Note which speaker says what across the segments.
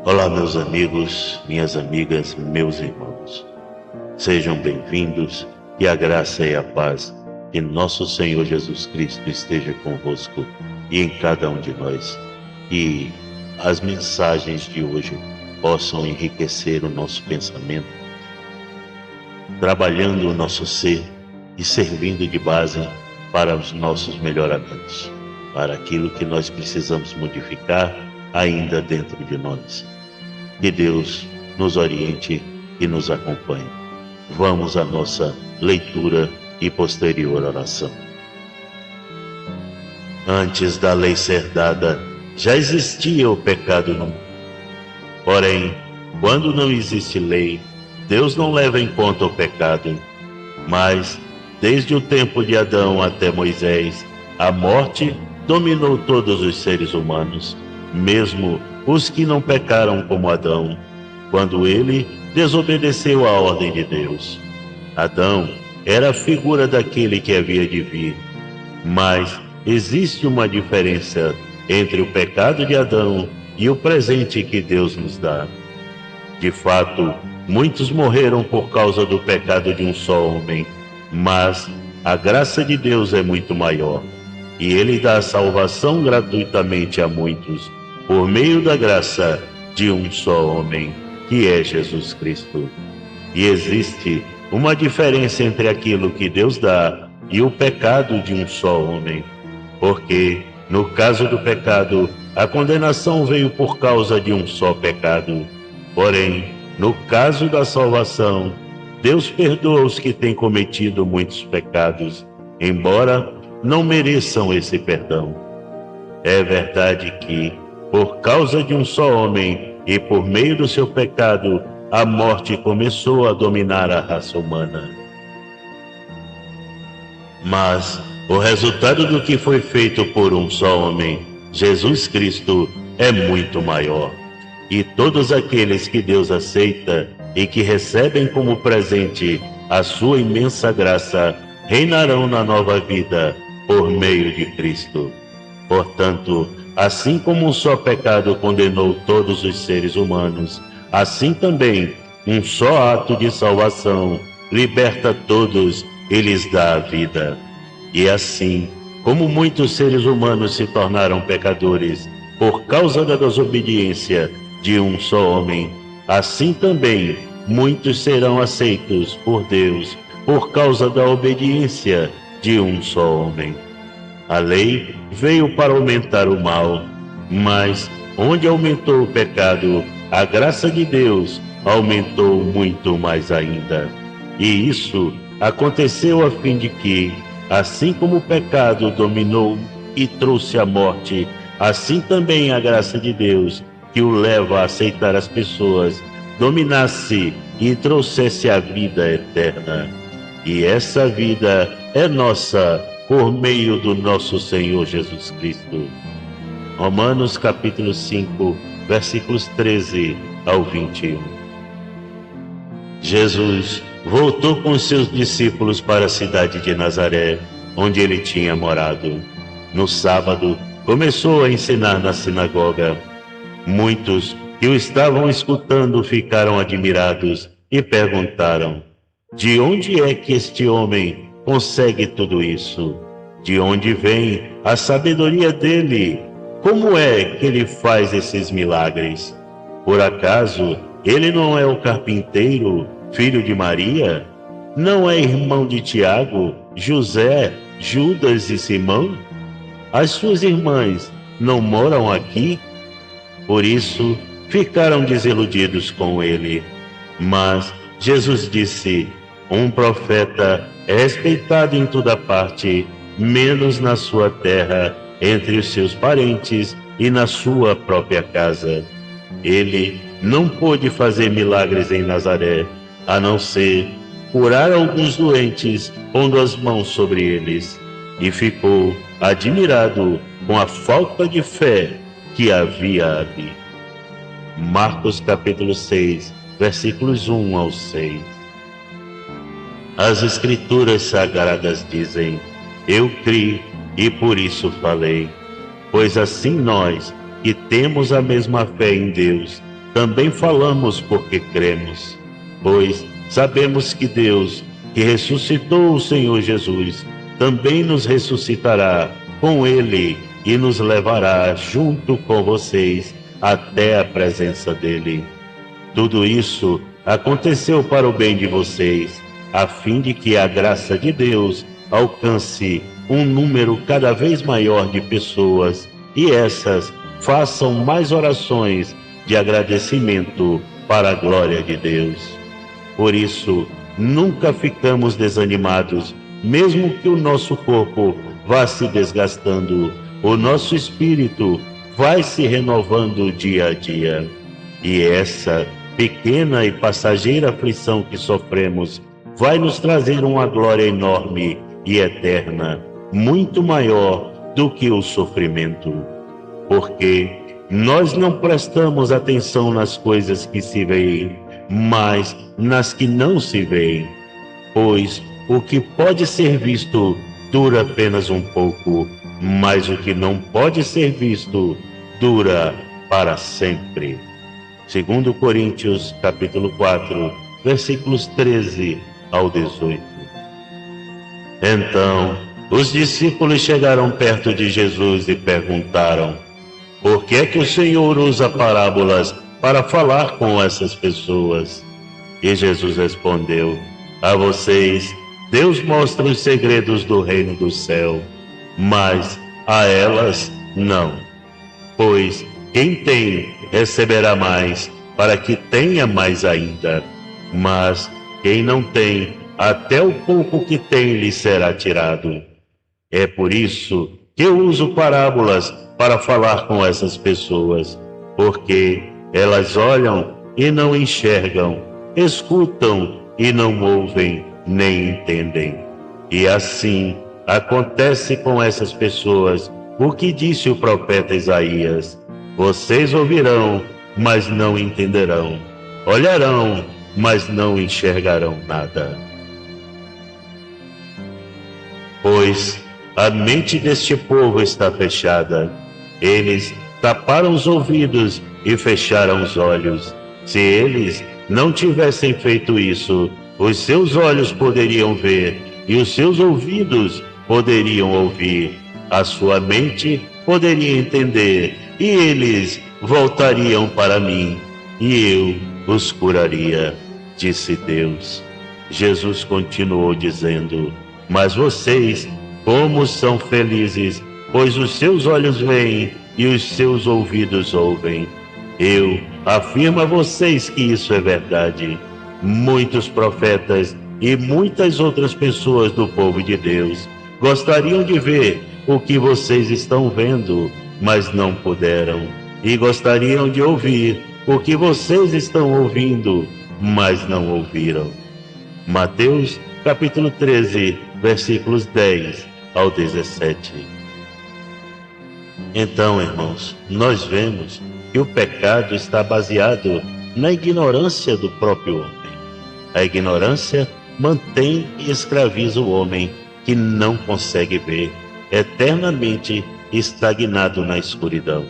Speaker 1: Olá, meus amigos, minhas amigas, meus irmãos. Sejam bem-vindos e a graça e a paz de nosso Senhor Jesus Cristo esteja convosco e em cada um de nós. E as mensagens de hoje possam enriquecer o nosso pensamento, trabalhando o nosso ser e servindo de base para os nossos melhoramentos, para aquilo que nós precisamos modificar ainda dentro de nós. Que Deus nos oriente e nos acompanhe. Vamos à nossa leitura e posterior oração. Antes da lei ser dada, já existia o pecado no mundo. Porém, quando não existe lei, Deus não leva em conta o pecado. Mas, desde o tempo de Adão até Moisés, a morte dominou todos os seres humanos, mesmo os que não pecaram como Adão, quando ele desobedeceu à ordem de Deus. Adão era a figura daquele que havia de vir, mas existe uma diferença entre o pecado de Adão e o presente que Deus nos dá. De fato, muitos morreram por causa do pecado de um só homem, mas a graça de Deus é muito maior, e Ele dá a salvação gratuitamente a muitos, por meio da graça de um só homem, que é Jesus Cristo. E existe uma diferença entre aquilo que Deus dá e o pecado de um só homem, porque, no caso do pecado, a condenação veio por causa de um só pecado. Porém, no caso da salvação, Deus perdoa os que têm cometido muitos pecados, embora não mereçam esse perdão. É verdade que, por causa de um só homem e por meio do seu pecado, a morte começou a dominar a raça humana. Mas o resultado do que foi feito por um só homem, Jesus Cristo, é muito maior. E todos aqueles que Deus aceita e que recebem como presente a sua imensa graça, reinarão na nova vida por meio de Cristo. Portanto, assim como um só pecado condenou todos os seres humanos, assim também um só ato de salvação liberta todos e lhes dá a vida. E assim, como muitos seres humanos se tornaram pecadores por causa da desobediência de um só homem, assim também muitos serão aceitos por Deus por causa da obediência de um só homem. A lei veio para aumentar o mal, mas onde aumentou o pecado, a graça de Deus aumentou muito mais ainda. E isso aconteceu a fim de que, assim como o pecado dominou e trouxe a morte, assim também a graça de Deus, que o leva a aceitar as pessoas, dominasse e trouxesse a vida eterna. E essa vida é nossa por meio do nosso Senhor Jesus Cristo. Romanos capítulo 5, versículos 13 ao 21. Jesus voltou com seus discípulos para a cidade de Nazaré, onde ele tinha morado. No sábado, começou a ensinar na sinagoga. Muitos que o estavam escutando ficaram admirados e perguntaram: de onde é que este homem consegue tudo isso? De onde vem a sabedoria dele? Como é que ele faz esses milagres? Por acaso ele não é o carpinteiro, filho de Maria? Não é irmão de Tiago, José, Judas e Simão? As suas irmãs não moram aqui? Por isso ficaram desiludidos com ele. Mas Jesus disse: um profeta é respeitado em toda parte, menos na sua terra, entre os seus parentes e na sua própria casa. Ele não pôde fazer milagres em Nazaré, a não ser curar alguns doentes pondo as mãos sobre eles, e ficou admirado com a falta de fé que havia ali. Marcos capítulo 6, versículos 1 ao 6. As Escrituras Sagradas dizem: eu criei e por isso falei. Pois assim nós, que temos a mesma fé em Deus, também falamos porque cremos, pois sabemos que Deus, que ressuscitou o Senhor Jesus, também nos ressuscitará com Ele e nos levará junto com vocês até a presença dEle. Tudo isso aconteceu para o bem de vocês, a fim de que a graça de Deus alcance um número cada vez maior de pessoas e essas façam mais orações de agradecimento para a glória de Deus. Por isso, nunca ficamos desanimados, mesmo que o nosso corpo vá se desgastando, o nosso espírito vai se renovando dia a dia. E essa pequena e passageira aflição que sofremos vai nos trazer uma glória enorme e eterna, muito maior do que o sofrimento. Porque nós não prestamos atenção nas coisas que se veem, mas nas que não se veem. Pois o que pode ser visto dura apenas um pouco, mas o que não pode ser visto dura para sempre. 2 Coríntios, capítulo 4, versículos 13 ao 18. Então, os discípulos chegaram perto de Jesus e perguntaram: por que é que o Senhor usa parábolas para falar com essas pessoas? E Jesus respondeu: a vocês, Deus mostra os segredos do reino do céu, mas a elas não. Pois quem tem, receberá mais, para que tenha mais ainda. Mas quem não tem, até o pouco que tem lhe será tirado. É por isso que eu uso parábolas para falar com essas pessoas, porque elas olham e não enxergam, escutam e não ouvem, nem entendem. E assim acontece com essas pessoas o que disse o profeta Isaías: vocês ouvirão, mas não entenderão, olharão, mas não enxergarão nada. Pois a mente deste povo está fechada. Eles taparam os ouvidos e fecharam os olhos. Se eles não tivessem feito isso, os seus olhos poderiam ver e os seus ouvidos poderiam ouvir. A sua mente poderia entender e eles voltariam para mim e eu os curaria, disse Deus. Jesus continuou dizendo: mas vocês, como são felizes, pois os seus olhos veem e os seus ouvidos ouvem. Eu afirmo a vocês que isso é verdade. Muitos profetas e muitas outras pessoas do povo de Deus gostariam de ver o que vocês estão vendo, mas não puderam. E gostariam de ouvir o que vocês estão ouvindo, mas não ouviram. Mateus, capítulo 13, versículos 10 ao 17. Então, irmãos, nós vemos que o pecado está baseado na ignorância do próprio homem. A ignorância mantém e escraviza o homem que não consegue ver, eternamente estagnado na escuridão.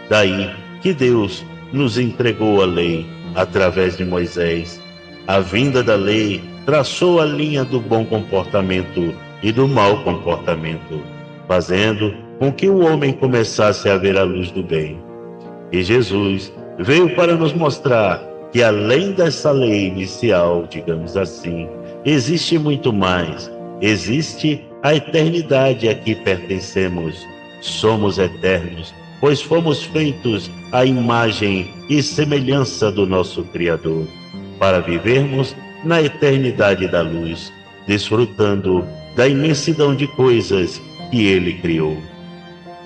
Speaker 1: Daí que Deus nos entregou a lei através de Moisés. A vinda da lei traçou a linha do bom comportamento e do mau comportamento, fazendo com que o homem começasse a ver a luz do bem. E Jesus veio para nos mostrar que além dessa lei inicial, digamos assim, existe muito mais. Existe a eternidade a que pertencemos. Somos eternos, pois fomos feitos à imagem e semelhança do nosso Criador, para vivermos na eternidade da luz, desfrutando da imensidão de coisas que Ele criou.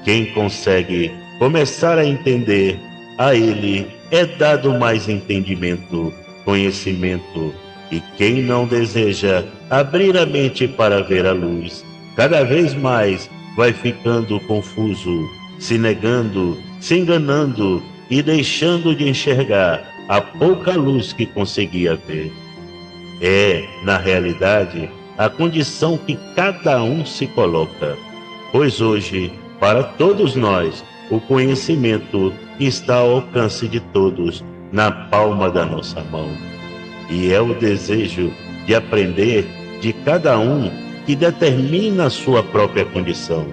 Speaker 1: Quem consegue começar a entender, a Ele é dado mais entendimento, conhecimento, e quem não deseja abrir a mente para ver a luz, cada vez mais vai ficando confuso, se negando, se enganando e deixando de enxergar a pouca luz que conseguia ver. É, na realidade, a condição que cada um se coloca, pois hoje, para todos nós, o conhecimento está ao alcance de todos, na palma da nossa mão. E é o desejo de aprender de cada um que determina a sua própria condição.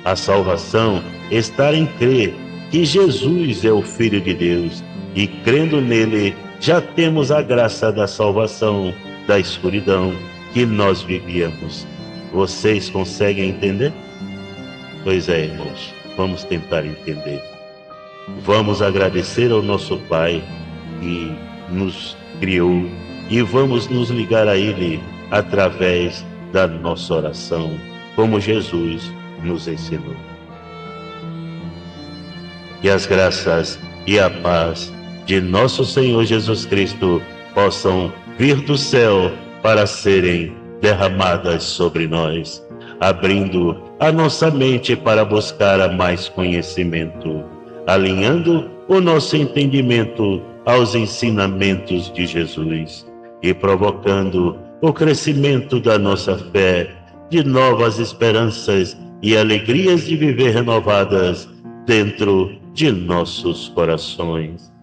Speaker 1: A salvação está em crer que Jesus é o Filho de Deus e, crendo nele, já temos a graça da salvação da escuridão que nós vivíamos. Vocês conseguem entender? Pois é, irmãos, vamos tentar entender. Vamos agradecer ao nosso Pai que nos criou e vamos nos ligar a Ele através da nossa oração, como Jesus nos ensinou. Que as graças e a paz de nosso Senhor Jesus Cristo possam vir do céu para serem derramadas sobre nós, abrindo a nossa mente para buscar a mais conhecimento, alinhando o nosso entendimento aos ensinamentos de Jesus e provocando o crescimento da nossa fé, de novas esperanças e alegrias de viver renovadas dentro de nossos corações.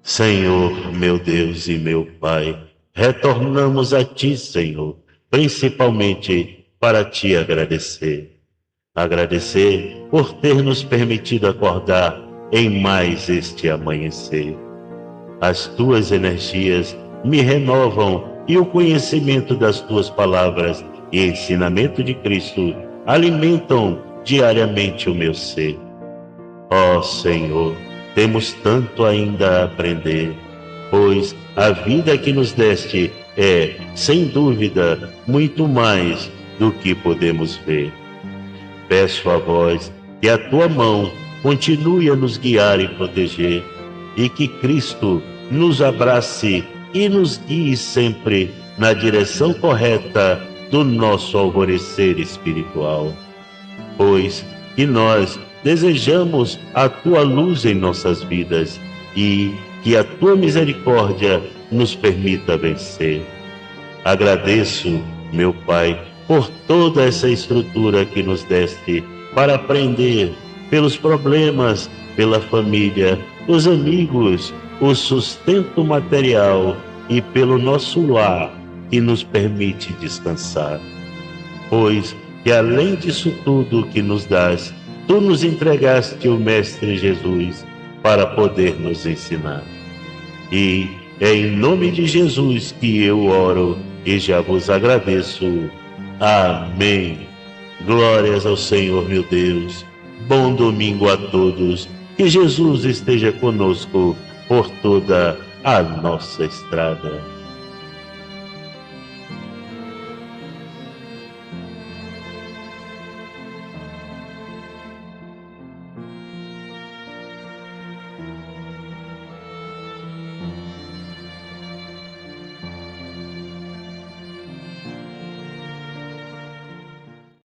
Speaker 1: Senhor, meu Deus e meu Pai, retornamos a Ti, Senhor, principalmente para Te agradecer. Agradecer por ter nos permitido acordar em mais este amanhecer. As Tuas energias me renovam e o conhecimento das Tuas palavras e ensinamento de Cristo alimentam diariamente o meu ser. Ó Senhor, temos tanto ainda a aprender, pois a vida que nos deste é, sem dúvida, muito mais do que podemos ver. Peço a vós que a Tua mão continue a nos guiar e proteger, e que Cristo nos abrace e nos guie sempre na direção correta do nosso alvorecer espiritual. Pois que nós desejamos a Tua luz em nossas vidas e que a Tua misericórdia nos permita vencer. Agradeço, meu Pai, por toda essa estrutura que nos deste para aprender pelos problemas, pela família, os amigos, o sustento material e pelo nosso lar que nos permite descansar. Pois que além disso tudo que nos dás, Tu nos entregaste o Mestre Jesus para poder nos ensinar. E é em nome de Jesus que eu oro e já vos agradeço. Amém. Glórias ao Senhor, meu Deus. Bom domingo a todos. Que Jesus esteja conosco por toda a nossa estrada.